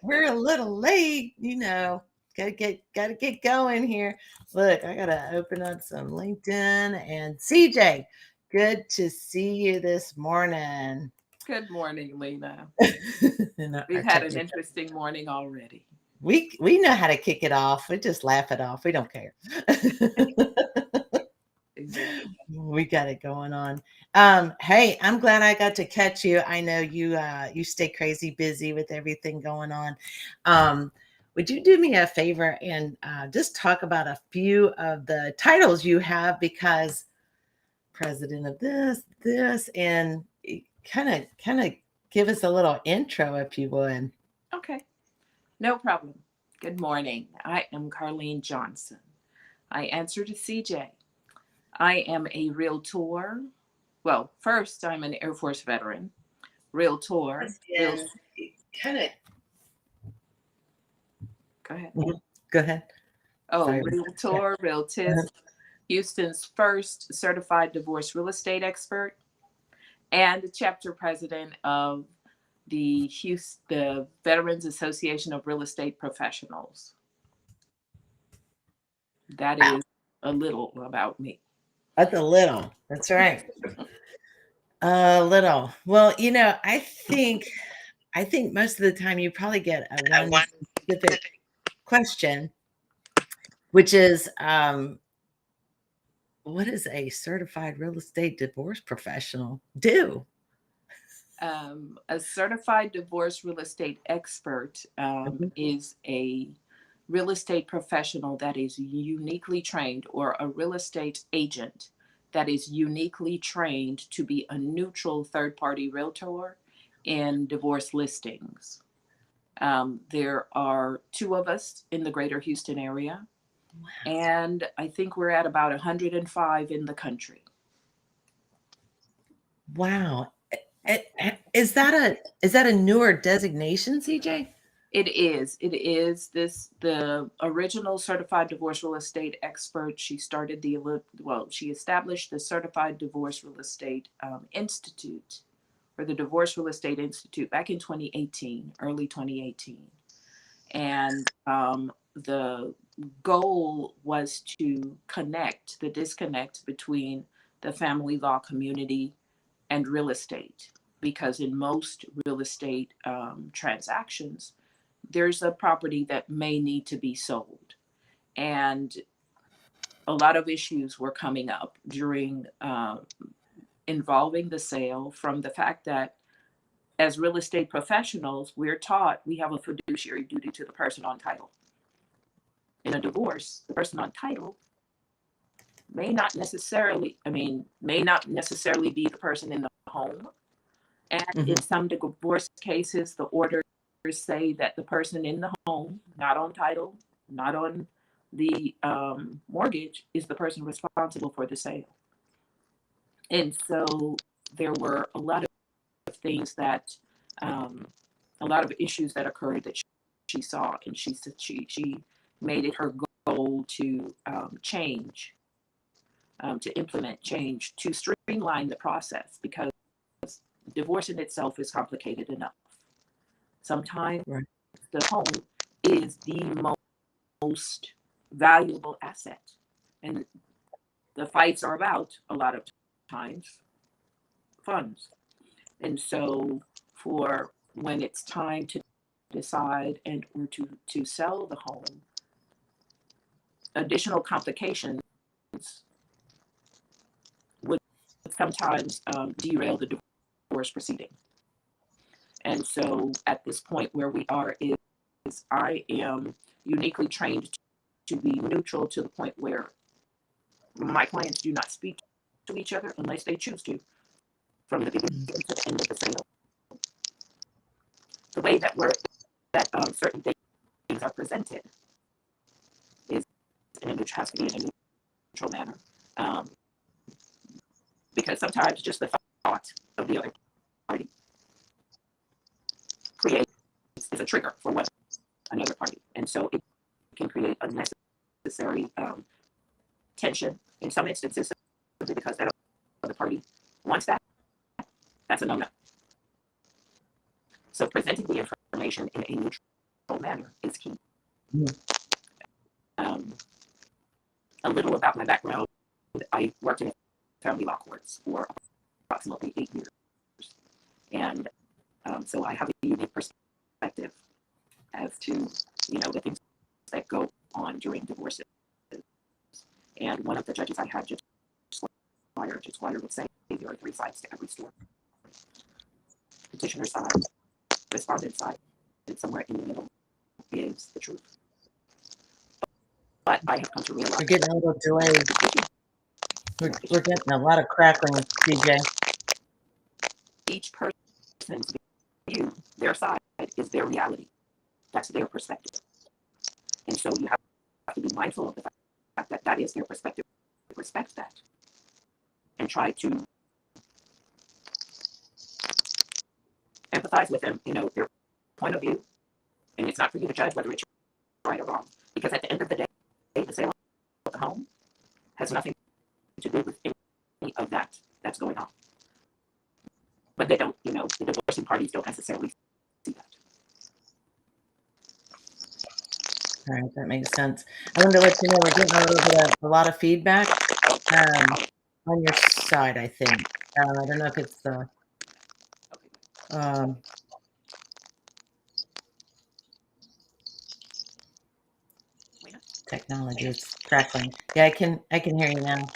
we're a little late, Gotta get going here. Look, I gotta open up some LinkedIn and CJ. Good to see you this morning. Good morning, Lena. In We've our had an technical, interesting morning already. we know how to kick it off. We just laugh it off. We don't care. Exactly. We got it going on. Hey, I'm glad I got to catch you. I know you stay crazy busy with everything going on. Um, would you do me a favor and just talk about a few of the titles you have? Because president of this, and kind of give us a little intro if you would. Okay, no problem. Good morning. I am Carlene Johnson. I answer to CJ. I am a realtor. Well, first, I'm an Air Force veteran, realtor. Real. And kind of Go ahead. go ahead. Oh, Sorry. realtor, realtist, Houston's first certified divorce real estate expert, and the chapter president of the Veterans Association of Real Estate Professionals. That Wow, is a little about me. that's a little. That's right. A little. Well, I think most of the time you probably get a one specific question, which is, what does a certified real estate divorce professional do? A certified divorce real estate expert Mhm. is a real estate professional that is uniquely trained, or a real estate agent that is uniquely trained to be a neutral third party realtor in divorce listings. There are two of us in the greater Houston area, and I think we're at about 105 in the country. Wow. Is that a newer designation, CJ? It is. It is the original certified divorce real estate expert. She established the Certified Divorce Real Estate Institute, or the Divorce Real Estate Institute, back in 2018, early 2018. And the goal was to connect the disconnect between the family law community and real estate, because in most real estate transactions, there's a property that may need to be sold. And a lot of issues were coming up during involving the sale, from the fact that as real estate professionals, we're taught we have a fiduciary duty to the person on title. In a divorce, the person on title may not necessarily be the person in the home. And in Mhm. some divorce cases, the orders say that the person in the home, not on title, not on the mortgage, is the person responsible for the sale. And so there were a lot of things that, um, a lot of issues that occurred that she saw, and she said she made it her goal to to implement change, to streamline the process, because divorce in itself is complicated enough. Sometimes Right. the home is the most valuable asset, and the fights are about, a lot of times, funds. And so, for when it's time to decide and or to sell the home, additional complications would sometimes derail the divorce proceeding. And so, at this point where we are, is I am uniquely trained to be neutral, to the point where my clients do not speak to each other unless they choose to, from the beginning Mhm. to the end of the sale. The way that certain things are presented is has to be in a neutral manner, um, because sometimes just the thought of the other party creates is a trigger for what another party, and so it can create unnecessary tension in some instances, simply because that other party wants that. That's a no-no. So presenting the information in a neutral manner is key. Mhm. Um, a little about my background. I worked in family law courts for approximately 8 years. And so I have a unique perspective as to, the things that go on during divorces. And one of the judges I had, Judge Squire would say there are three sides to every story. Petitioner side, respondent side, and somewhere in the middle is the truth. But I have come to realize We're getting a little delayed. We're getting a lot of crackling, DJ. each person's view, their side, is their reality. That's their perspective. And so you have to be mindful of the fact that that is their perspective. Respect that. And try to empathize with them, their point of view. And it's not for you to judge whether it's right or wrong. Because at the end of the day, the sale of the home has nothing to do with any of that that's going on. But they don't, the divorcing parties don't necessarily see that. All right, that makes sense. I wanted to let you know we're getting a lot of feedback on your side, I think. I don't know if it's the technology. It's crackling. Yeah, I can hear you now.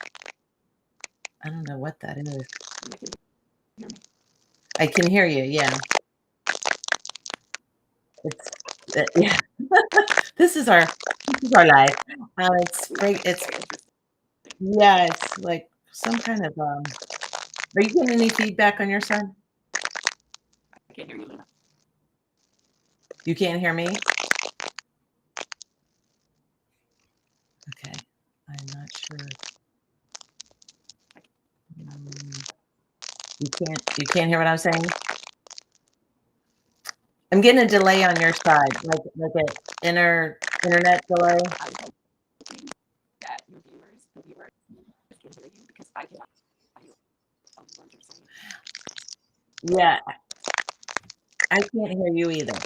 I don't know what that is. I can hear you. Yeah. It's yeah. This is our life. It's great. It's like some kind of Are you getting any feedback on your side? I can't hear you, Luna. You can't hear me? Okay. I'm not sure. You can't hear what I'm saying? I'm getting a delay on your side, like an internet delay. I'm hoping that the viewers can hear you because I cannot hear what you're saying. Yeah. I can't hear you either.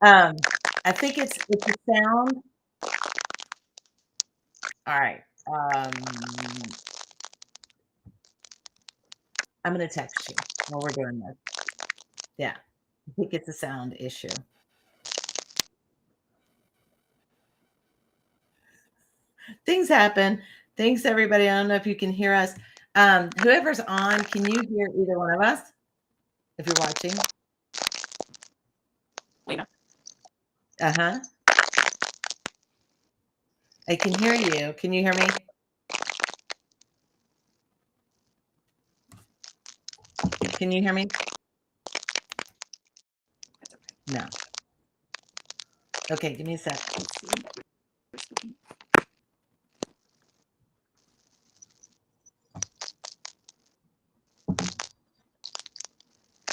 I think it's a sound. All right. I'm gonna text you while we're doing this. Yeah, I think it's a sound issue. Things happen. Thanks, everybody. I don't know if you can hear us. Whoever's on, can you hear either one of us? If you're watching. Lena. Uh-huh. I can hear you. Can you hear me? Can you hear me? No. Okay, give me a sec.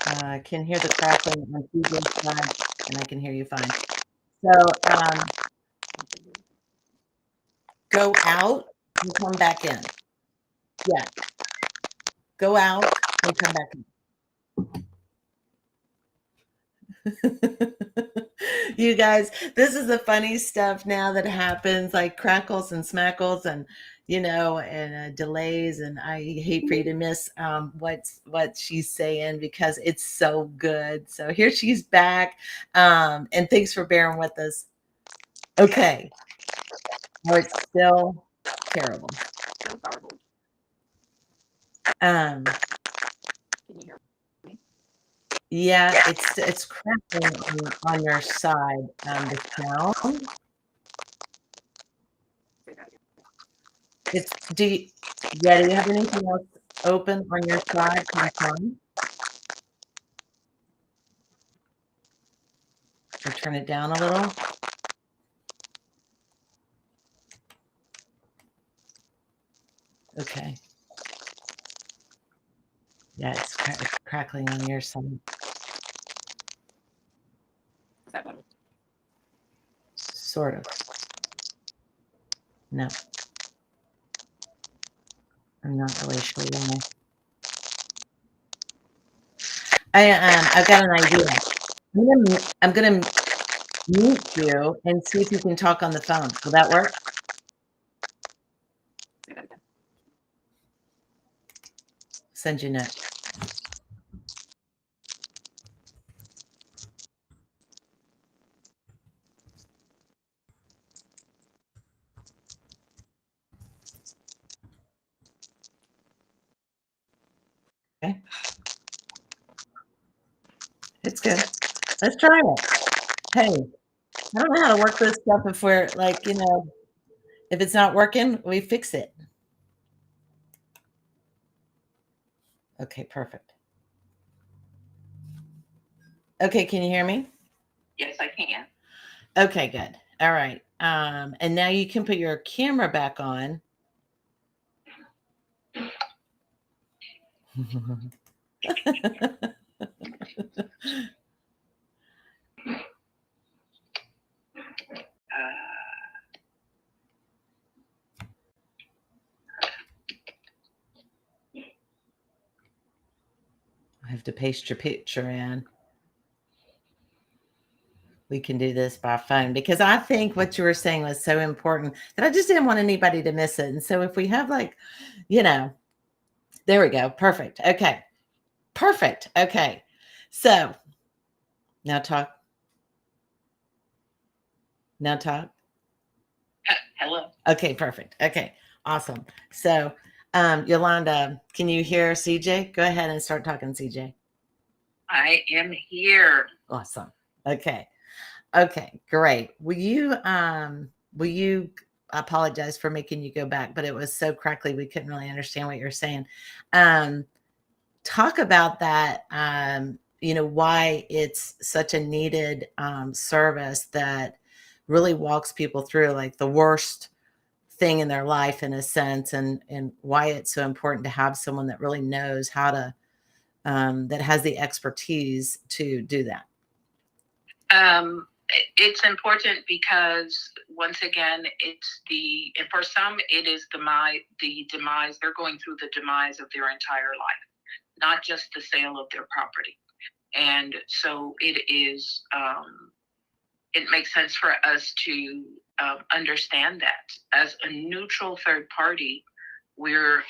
I can hear the crackling on TJ's side, and I can hear you fine. So go out and come back in. Yeah. Go out and come back in. You guys, this is the funny stuff now that happens, like crackles and smackles and and delays, and I hate for you to miss what she's saying because it's so good. So here she's back, and thanks for bearing with us. Okay. Oh, it's still terrible. Can you hear me? Yeah, it's crackling on your side, the sound. Do you have anything else open on your side? Or turn it down a little. Okay. Yeah, it's crackling on your side. Is that better? Sort of. No. I'm not really sure why. I've got an idea. I'm gonna mute you and see if you can talk on the phone. Will that work? Send you a note. Okay. It's good. Let's try it. Hey, I don't know how to work this stuff if we're like, if it's not working, we fix it. Okay, perfect. Okay, can you hear me? Yes, I can. Okay, good. All right. And now you can put your camera back on. I have to paste your picture in. We can do this by phone because I think what you were saying was so important that I just didn't want anybody to miss it. And so if we have like, you know, there we go. Perfect. Okay. Perfect. Okay. So now talk. Now talk. Hello. Okay, perfect. Okay, awesome. So, Yolanda, can you hear CJ? Go ahead and start talking, CJ. I am here. Awesome. Okay. Okay, great. Will you apologize for making you go back, but it was so crackly we couldn't really understand what you're saying. Um, talk about that, why it's such a needed service that really walks people through like the worst thing in their life in a sense, and why it's so important to have someone that really knows how to that has the expertise to do that. It's important because once again, and for some it is the demise. They're going through the demise of their entire life, not just the sale of their property. And so it makes sense for us to understand that as a neutral third party. We're,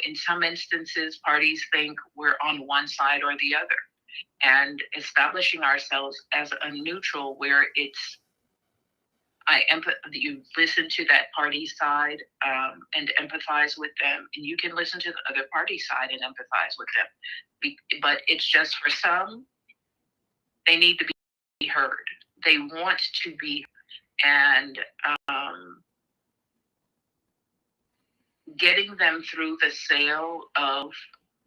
in some instances, parties think we're on one side or the other, and establishing ourselves as a neutral where you listen to that party side and empathize with them, and you can listen to the other party side and empathize with them. But it's just for some, they need to be heard. They want to be, and getting them through the sale of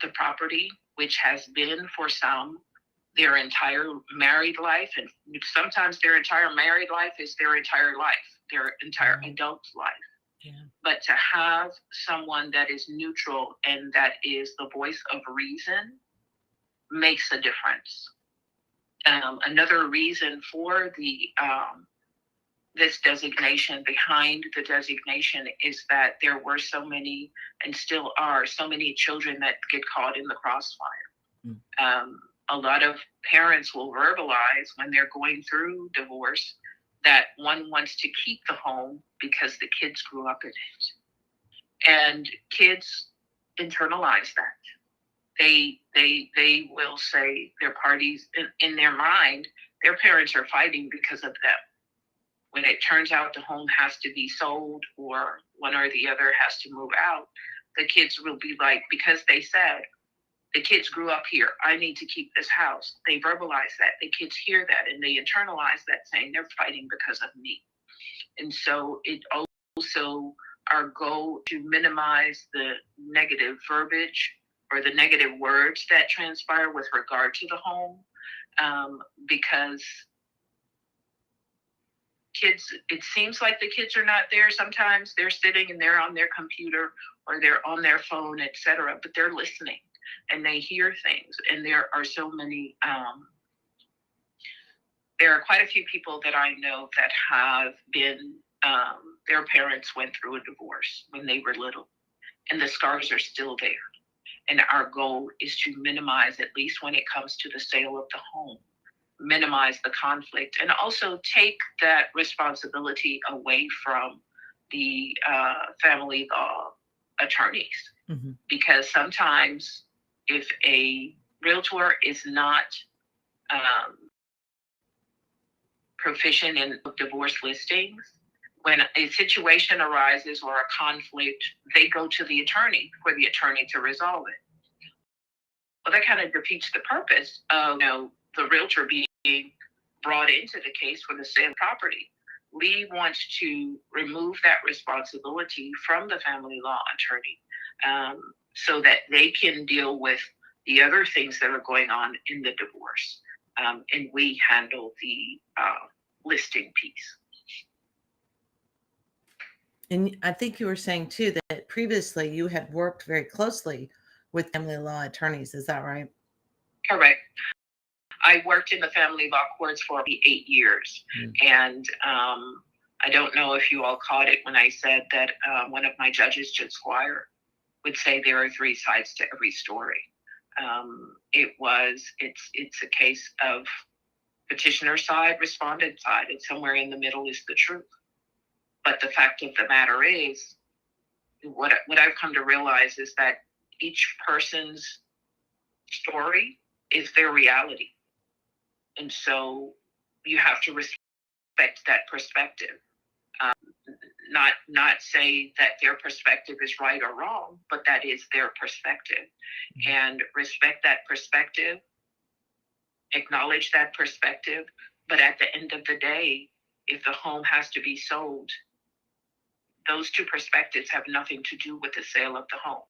the property, which has been for some their entire married life, and sometimes their entire married life is their entire life, their entire adult life. Yeah. But to have someone that is neutral and that is the voice of reason makes a difference. Another reason for the this designation, behind the designation, is that there were so many, and still are, so many children that get caught in the crossfire. A lot of parents will verbalize when they're going through divorce that one wants to keep the home because the kids grew up in it. And kids internalize that. They will say their parties in their mind, their parents are fighting because of them. When it turns out the home has to be sold or one or the other has to move out, the kids will be like, because they said, the kids grew up here, I need to keep this house. They verbalize that. The kids hear that and they internalize that, saying they're fighting because of me. And so it also, our goal to minimize the negative verbiage or the negative words that transpire with regard to the home, because kids, it seems like the kids are not there. Sometimes they're sitting and they're on their computer or they're on their phone, etc., but they're listening and they hear things. And there are so many, there are quite a few people that I know that have been, their parents went through a divorce when they were little, and the scars are still there. And our goal is to minimize, at least when it comes to the sale of the home, minimize the conflict, and also take that responsibility away from the family law attorneys. Mm-hmm. Because sometimes if a realtor is not proficient in divorce listings, when a situation arises or a conflict, they go to the attorney for the attorney to resolve it. Well, that kind of defeats the purpose of the realtor being brought into the case for the sale of property. Lee wants to remove that responsibility from the family law attorney, so that they can deal with the other things that are going on in the divorce, and we handle the listing piece. And I think you were saying too that previously you had worked very closely with family law attorneys. Is that right? Correct. I worked in the family law courts for 8 years. And I don't know if you all caught it when I said that one of my judges, Judge Squire, would say there are 3 sides to every story. It's a case of petitioner side, respondent side, and somewhere in the middle is the truth. But the fact of the matter is, what I've come to realize is that each person's story is their reality. And so you have to respect that perspective. Not say that their perspective is right or wrong, but that is their perspective. And respect that perspective, acknowledge that perspective. But at the end of the day, if the home has to be sold, those 2 perspectives have nothing to do with the sale of the home.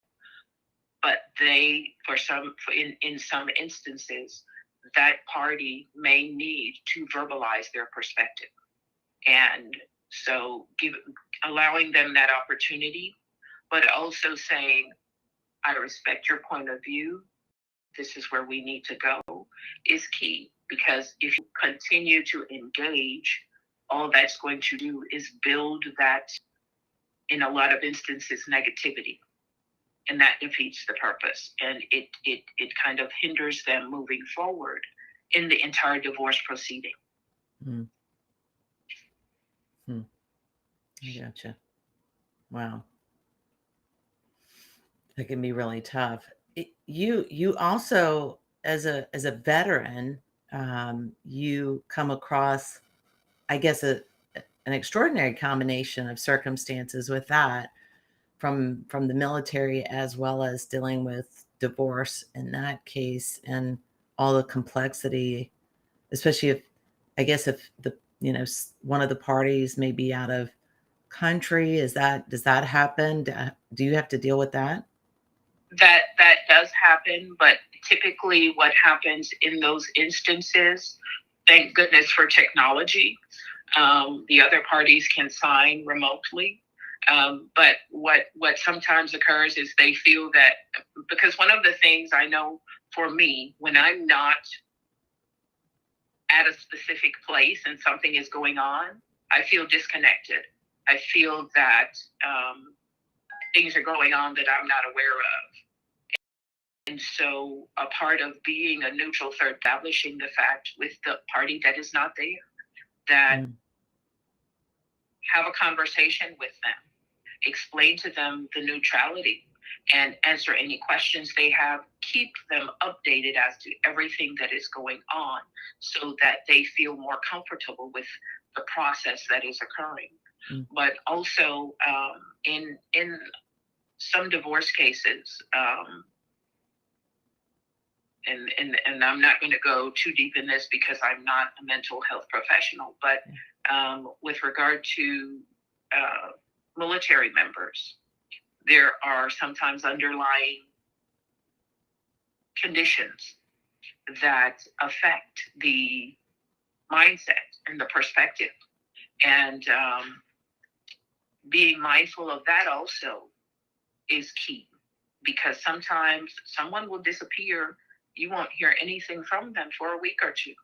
But in some instances, that party may need to verbalize their perspective. And so allowing them that opportunity, but also saying, I respect your point of view, this is where we need to go, is key. Because if you continue to engage, all that's going to do is build that, in a lot of instances, negativity. And that defeats the purpose. And it kind of hinders them moving forward in the entire divorce proceeding. I gotcha. Wow. That can be really tough. You also, as a veteran, you come across, I guess, an extraordinary combination of circumstances with that, from the military, as well as dealing with divorce in that case, and all the complexity, especially if the one of the parties may be out of country. Does that happen? Do you have to deal with that? That does happen, but typically what happens in those instances, thank goodness for technology, the other parties can sign remotely. But what sometimes occurs is they feel that, because one of the things I know for me, when I'm not at a specific place and something is going on, I feel disconnected. I feel that things are going on that I'm not aware of. And so a part of being a neutral third, establishing the fact with the party that is not there, that have a conversation with them, explain to them the neutrality, and answer any questions they have, keep them updated as to everything that is going on, so that they feel more comfortable with the process that is occurring. But also in some divorce cases, and I'm not going to go too deep in this because I'm not a mental health professional, but with regard to military members, there are sometimes underlying conditions that affect the mindset and the perspective. And being mindful of that also is key, because sometimes someone will disappear. You won't hear anything from them for a week or two,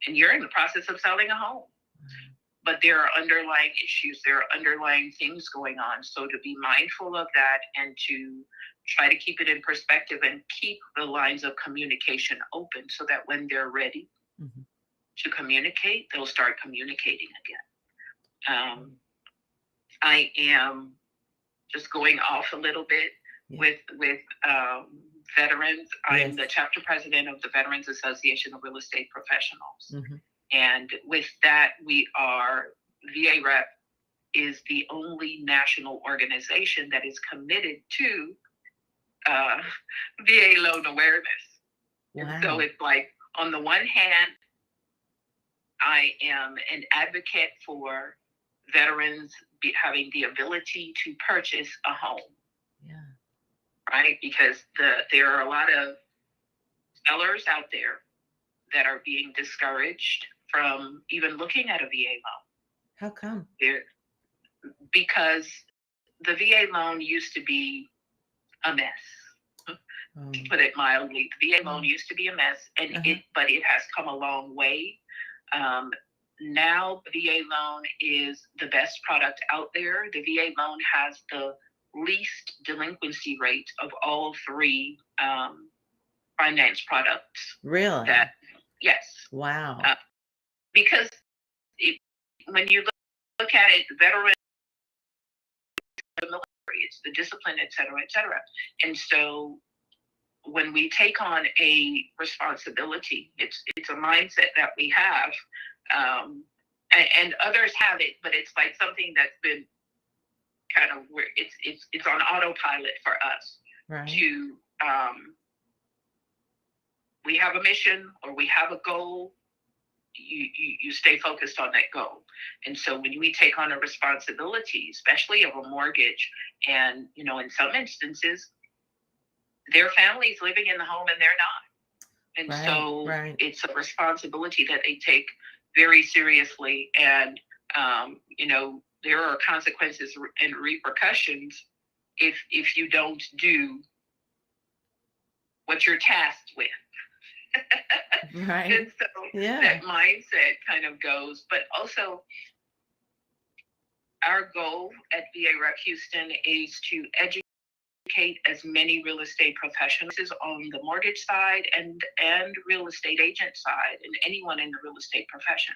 and you're in the process of selling a home. but there are underlying issues, there are underlying things going on. So to be mindful of that and to try to keep it in perspective and keep the lines of communication open so that when they're ready Mhm. to communicate, they'll start communicating again. I am just going off a little bit Yeah. with veterans. I'm Yes. the chapter president of the Veterans Association of Real Estate Professionals. Mhm. And with that, VA Rep is the only national organization that is committed to uh, VA loan awareness. And so Wow. it's like, on the one hand, I am an advocate for veterans having the ability to purchase a home, Yeah. right? Because there are a lot of sellers out there that are being discouraged from even looking at a VA loan. How come? Because the VA loan used to be a mess, Oh. to put it mildly. The VA loan Oh. used to be a mess, and Uh-huh. but it has come a long way. Now the VA loan is the best product out there. The VA loan has the least delinquency rate of all three finance products. Really? Yes. Wow. Because it, when you look at it, veteran, the military, it's the discipline, et cetera, et cetera. And so when we take on a responsibility, it's a mindset that we have, and others have it, but it's like something that's been kind of where it's on autopilot for us. Right. To we have a mission or we have a goal. You stay focused on that goal. And so when we take on a responsibility, especially of a mortgage, and in some instances, their family's living in the home and they're not. And Right. so Right. it's a responsibility that they take very seriously. And, there are consequences and repercussions if you don't do what you're tasked with. Right. And so Yeah. that mindset kind of goes, but also our goal at VA Rep Houston is to educate as many real estate professionals on the mortgage side and real estate agent side and anyone in the real estate profession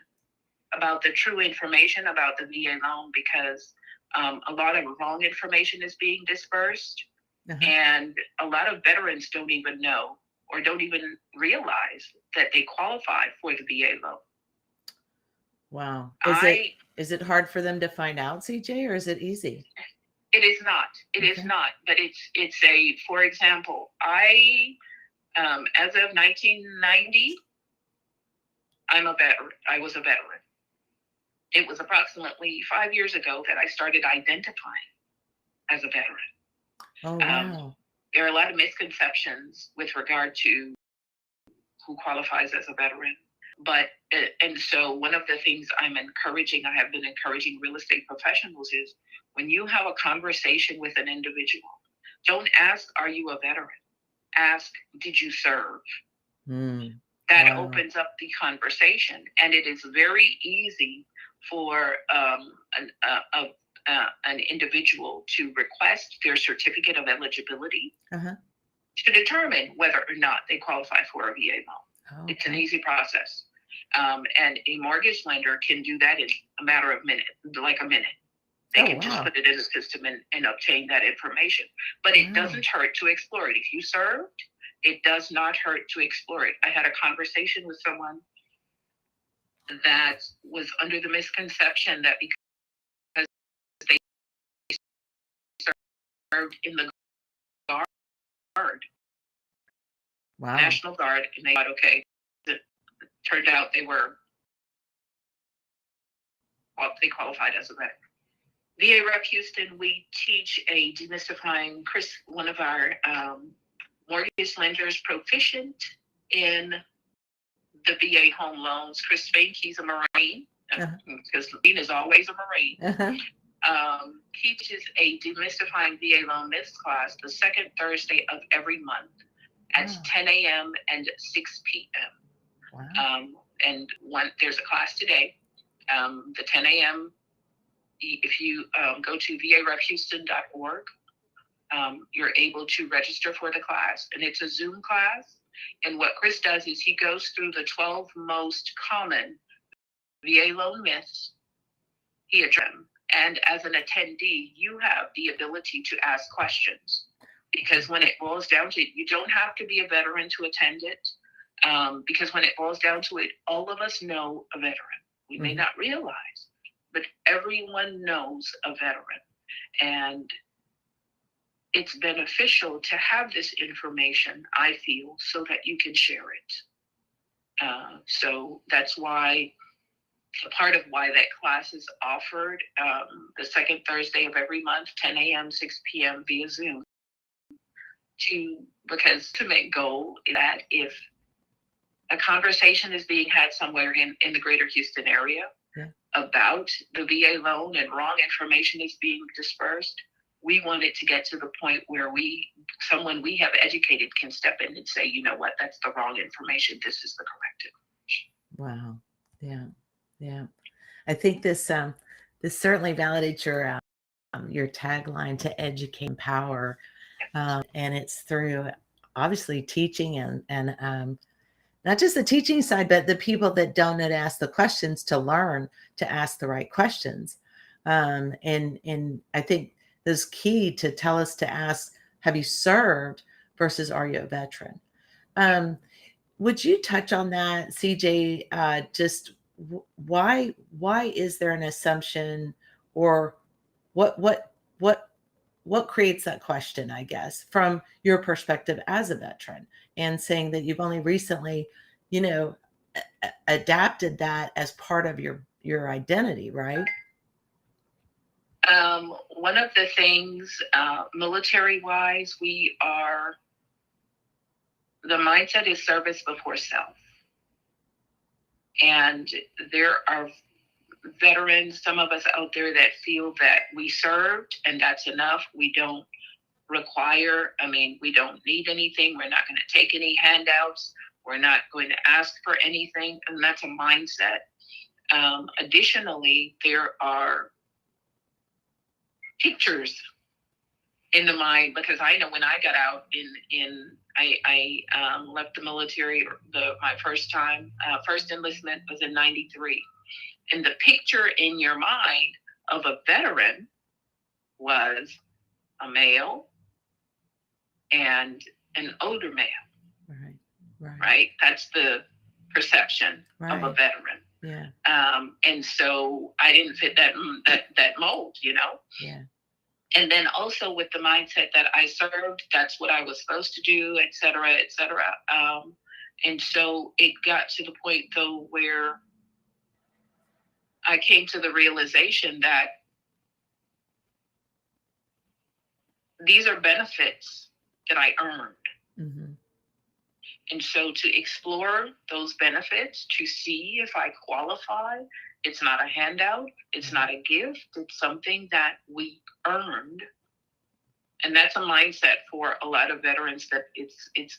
about the true information about the VA loan, because a lot of wrong information is being dispersed. Uh-huh. And a lot of veterans don't even know or don't even realize that they qualify for the VA loan. Wow. I Is it hard for them to find out, CJ, or is it easy? It is not. It is Okay. not. But it's a, for example, I as of 1990, I was a veteran. It was approximately 5 years ago that I started identifying as a veteran. Oh, wow. There are a lot of misconceptions with regard to who qualifies as a veteran. But, and so one of the things I have been encouraging real estate professionals is, when you have a conversation with an individual, don't ask, are you a veteran? Ask, did you serve? That Wow. opens up the conversation. And it is very easy for an individual to request their certificate of eligibility Uh-huh. to determine whether or not they qualify for a VA loan. Oh, It's an okay. easy process. And a mortgage lender can do that in a matter of minutes, like a minute. They Oh, can just wow. put it in the system and obtain that information. But it Wow. doesn't hurt to explore it. If you served, it does not hurt to explore it. I had a conversation with someone that was under the misconception that because they served in the Guard, Wow. National Guard, and they thought, okay, it turned out they qualified as a veteran. VA Rep Houston, we teach a demystifying. Chris, one of our mortgage lenders, proficient in the VA home loans. Chris Fink, he's a Marine, because Marine is always a Marine. Uh-huh. He teaches a demystifying VA loan myths class the second Thursday of every month at 10 a.m. and 6 p.m. Wow. And there's a class today. The 10 a.m., if you go to varefhouston.org, you're able to register for the class, and it's a Zoom class. And what Chris does is he goes through the 12 most common VA loan myths. He addresses them. And as an attendee, you have the ability to ask questions, because when it boils down to it, you don't have to be a veteran to attend it. Because when it boils down to it, all of us know a veteran. We may not realize, but everyone knows a veteran. And it's beneficial to have this information, I feel, so that you can share it. So that's why, a part of why that class is offered the second Thursday of every month, 10 a.m., 6 p.m. via Zoom. Because the ultimate goal is that if a conversation is being had somewhere in the greater Houston area about the VA loan and wrong information is being dispersed, we want it to get to the point where someone we have educated can step in and say, you know what, that's the wrong information. This is the correct information. Wow. Yeah. Yeah. I think this certainly validates your tagline to educate, empower, and it's through obviously teaching and not just the teaching side, but the people that don't know to ask the questions to learn to ask the right questions. And I think this key to tell us to ask, have you served versus are you a veteran? Would you touch on that, CJ? Just why is there an assumption, or what creates that question, I guess, from your perspective as a veteran, and saying that you've only recently, adapted that as part of your identity, right? One of the things, military-wise, the mindset is service before self. And there are veterans, some of us out there, that feel that we served and that's enough. We don't we don't need anything. We're not going to take any handouts. We're not going to ask for anything. And that's a mindset. Additionally, there are pictures in the mind, because I know when I got out I left the military, my first enlistment was in 93. And the picture in your mind of a veteran was a male and an older male. Right? That's the perception of a veteran. Yeah. And so I didn't fit that mold, Yeah. And then also with the mindset that I served, that's what I was supposed to do, et cetera, et cetera. And so it got to the point, though, where I came to the realization that these are benefits that I earned. Mm-hmm. And so to explore those benefits, to see if I qualify, it's not a handout, it's not a gift, it's something that we earned. And that's a mindset for a lot of veterans that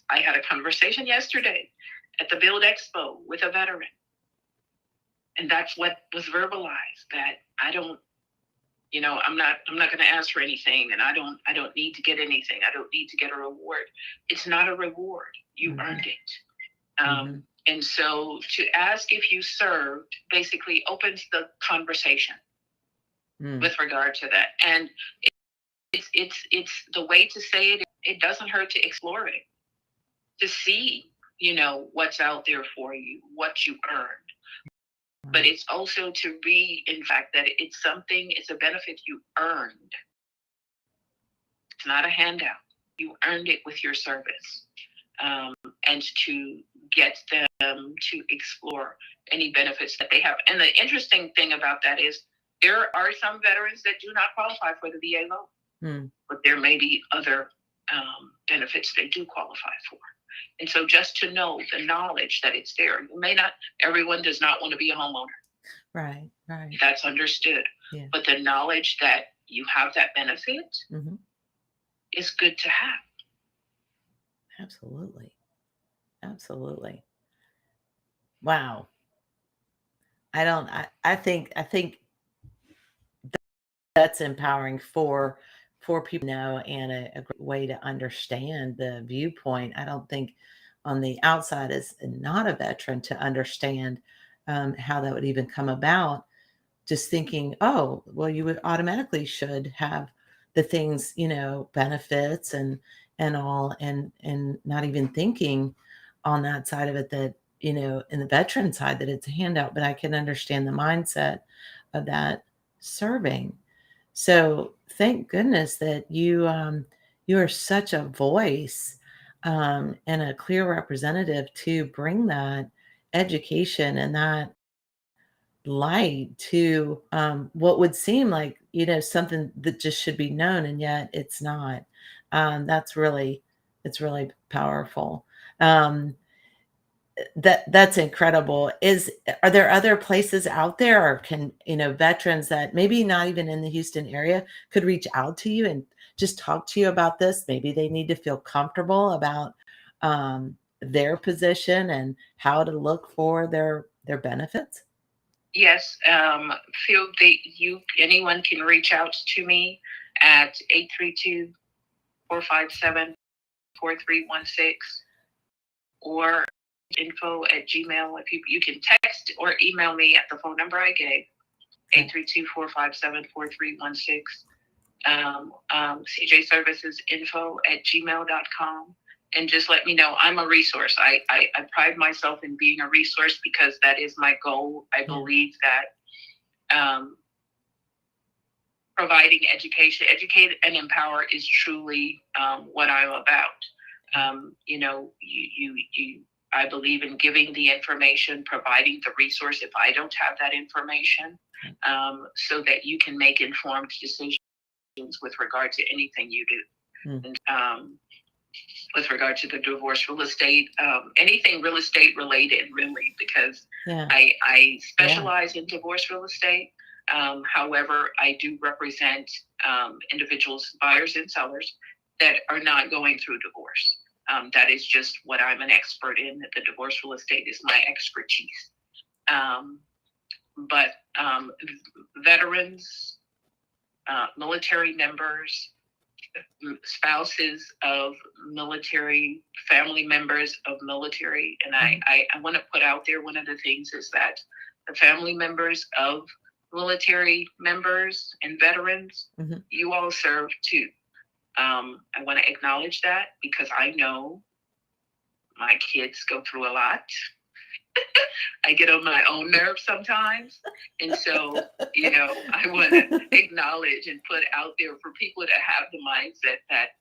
I had a conversation yesterday at the Build Expo with a veteran. And that's what was verbalized, that I don't, I'm not going to ask for anything, and I don't need to get anything. I don't need to get a reward. It's not a reward. You earned it. And so to ask if you served basically opens the conversation with regard to that. And it's the way to say it. It doesn't hurt to explore it, to see, what's out there for you, what you earned. But it's also to be, in fact, that it's a benefit you earned. It's not a handout. You earned it with your service. And to get them to explore any benefits that they have. And the interesting thing about that is there are some veterans that do not qualify for the VA loan, but there may be other benefits they do qualify for. And so just to know the knowledge that it's there. Everyone does not want to be a homeowner. Right. That's understood. Yeah. But the knowledge that you have that benefit is good to have. Absolutely. Wow. I think that's empowering for people to know, and a great way to understand the viewpoint. I don't think on the outside as not a veteran to understand how that would even come about, just thinking, oh, well, you would automatically should have the things, benefits and all, and not even thinking on that side of it that, in the veteran side that it's a handout, but I can understand the mindset of that serving. So thank goodness that you are such a voice and a clear representative to bring that education and that light to what would seem like something that just should be known, and yet it's not. That's really it's really powerful. um that's incredible. Are there other places out there, or can veterans that maybe not even in the Houston area could reach out to you and just talk to you about this? Maybe they need to feel comfortable about their position and how to look for their benefits. Yes, feel that anyone can reach out to me at 832-457-4316 or info@gmail. If you can text or email me at the phone number I gave, 832-457-4316. CJ Services info@gmail.com. And just let me know. I'm a resource. I pride myself in being a resource because that is my goal. I believe that providing education, educate and empower is truly what I'm about. I believe in giving the information, providing the resource if I don't have that information, so that you can make informed decisions with regard to anything you do. And with regard to the divorce real estate, anything real estate related, really, because I specialize in divorce real estate. However, I do represent individuals, buyers and sellers, that are not going through divorce. That is just what I'm an expert in. The divorce real estate is my expertise. But veterans, military members, spouses of military, family members of military. And I want to put out there, one of the things is that the family members of military members and veterans, you all serve too. I want to acknowledge that because I know my kids go through a lot. I get on my own nerves sometimes. And so, I want to acknowledge and put out there for people to have the mindset that,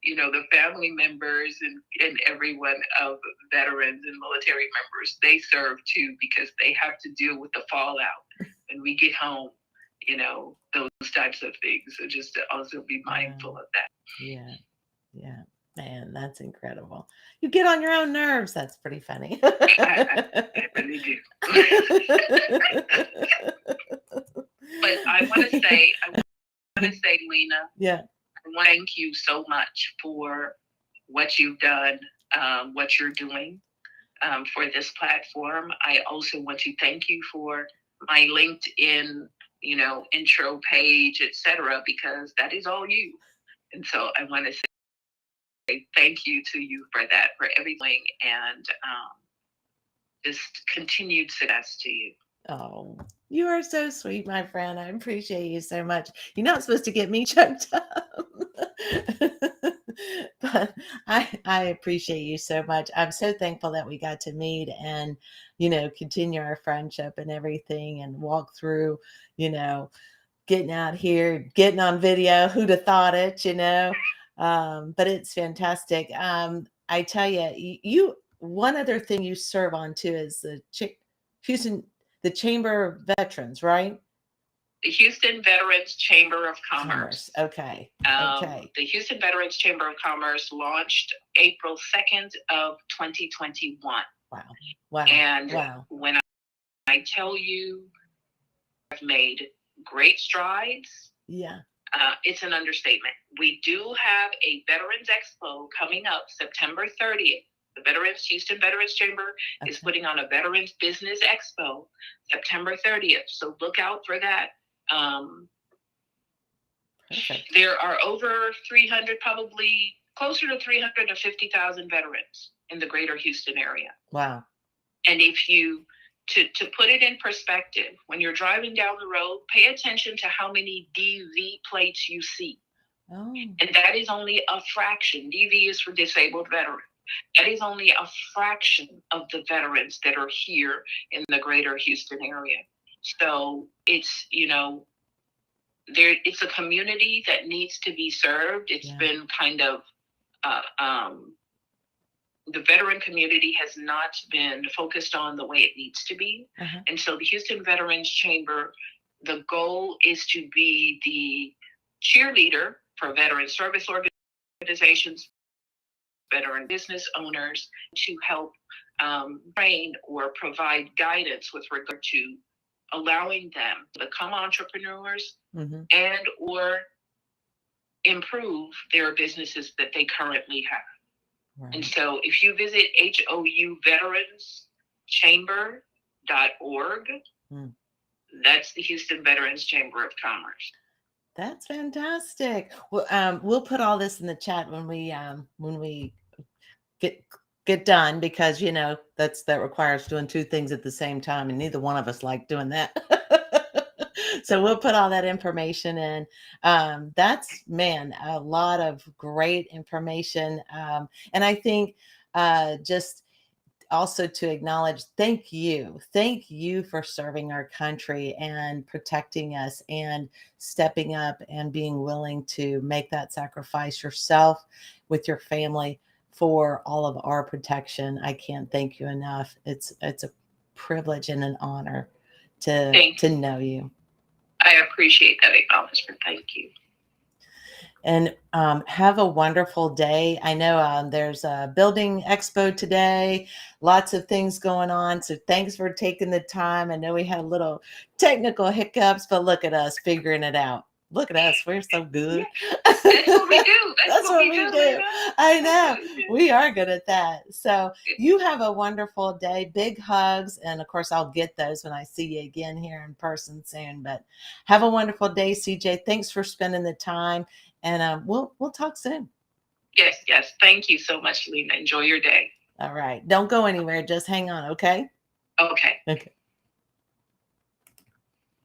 the family members and everyone of veterans and military members, they serve too, because they have to deal with the fallout when we get home, those types of things. So just to also be mindful of that. Yeah. Yeah. Man, that's incredible. You get on your own nerves. That's pretty funny. I really do. But I want to say, Lena, yeah, I want to thank you so much for what you've done, what you're doing for this platform. I also want to thank you for my LinkedIn, intro page, etc., because that is all you. And so I want to say thank you to you for that, for everything, and just continued success to you. Oh, you are so sweet, my friend. I appreciate you so much. You're not supposed to get me choked up. But I appreciate you so much. I'm so thankful that we got to meet and, continue our friendship and everything and walk through, getting out here, getting on video. Who'd have thought it? But it's fantastic. I tell you, one other thing you serve on too is the Houston, the Chamber of Veterans, right? The Houston Veterans Chamber of Commerce. Okay. The Houston Veterans Chamber of Commerce launched April 2nd of 2021. Wow. And when I tell you I've made great strides, it's an understatement. We do have a Veterans Expo coming up September 30th The Houston Veterans Chamber is putting on a Veterans Business Expo September 30th. So look out for that. Perfect. There are over 300, probably closer to 350,000 veterans in the greater Houston area. Wow. And if you, to put it in perspective, when you're driving down the road, pay attention to how many DV plates you see. Oh. And that is only a fraction. DV is for disabled veterans. That is only a fraction of the veterans that are here in the greater Houston area. So it's, it's a community that needs to be served. It's been kind of, the veteran community has not been focused on the way it needs to be. And so the Houston Veterans Chamber, the goal is to be the cheerleader for veteran service organizations, veteran business owners, to help train or provide guidance with regard to allowing them to become entrepreneurs and or improve their businesses that they currently have. Right. And so if you visit houveteranschamber.org, that's the Houston Veterans Chamber of Commerce. That's fantastic. Well, we'll put all this in the chat when we get done, because that requires doing two things at the same time, and neither one of us like doing that. So we'll put all that information in. That's a lot of great information, and I think just also to acknowledge, thank you for serving our country and protecting us and stepping up and being willing to make that sacrifice yourself with your family for all of our protection. I can't thank you enough. It's a privilege and an honor to know you. I appreciate that acknowledgement. Thank you. And have a wonderful day. I know there's a building expo today, lots of things going on. So thanks for taking the time. I know we had a little technical hiccups, but look at us figuring it out. Look at us. We're so good. That's what we do. That's what we do. I know. We are good at that. So you have a wonderful day. Big hugs. And of course, I'll get those when I see you again here in person soon. But have a wonderful day, CJ. Thanks for spending the time. And we'll talk soon. Yes. Thank you so much, Lena. Enjoy your day. All right. Don't go anywhere. Just hang on, okay? Okay.